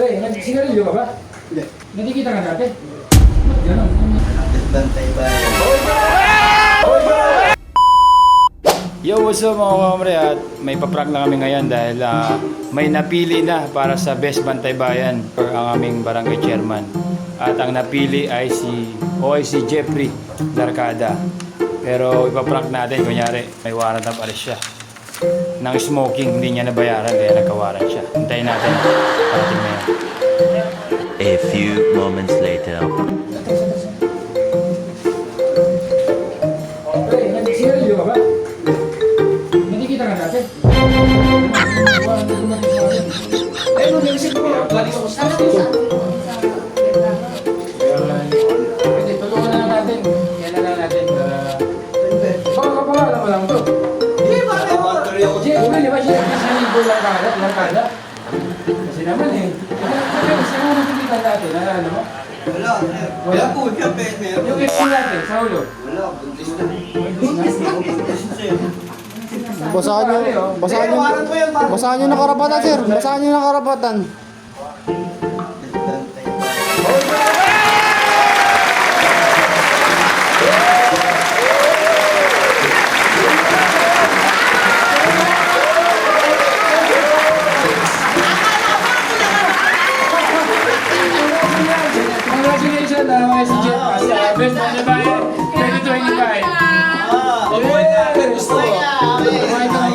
Nagsigarilyo ka ba? Hindi. Nakikita ka dati? Ba't gano'n? Bantay ba? Yo, what's up mga kamre? At may paprank na kami ngayon dahil may napili na para sa Best Bantay Bayan for ang aming barangay chairman. At ang napili ay si Jeffrey Darcada. Pero ipaprank natin, kunyari may warrant of arrest siya ng smoking, hindi niya nabayaran kaya nagkawaran siya. Hintayin natin parating na yan. A few moments later. Nagsigarilyo ka ba? Nakikita ka dati? Ay, mag-iisip ko. Galing ako sa akin. Pwede, tulungan na lang natin. Yan na lang natin. Baka pangalan mo lang to. Jeffrey, di ba siya nagsigarilyo Darcada? Kasi naman eh. Kasi naman nakikita natin. Ano mo? Wala, sir. Wala po siya, pwede. Yung ex natin, sa ulo. Wala, buntis na. Buntis na, sir. Basahan nyo ng karapatan, sir. Basahan nyo ng karapatan. Bantay ba? Congratulations na mga si Jeff sa Best Bantay Bayan 2025.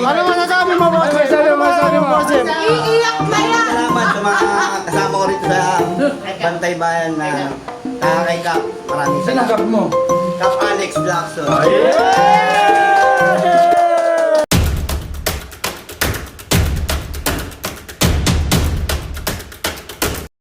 Ano masasabi mo, boss? Ano masasabi mo? Iiyak na yan! Salamat sa mga kasama ko rito sa Bantay Bayan na kay Kap. Maraming Saan ang salamat. cup mo? Kap Alex Blackson. Yeah!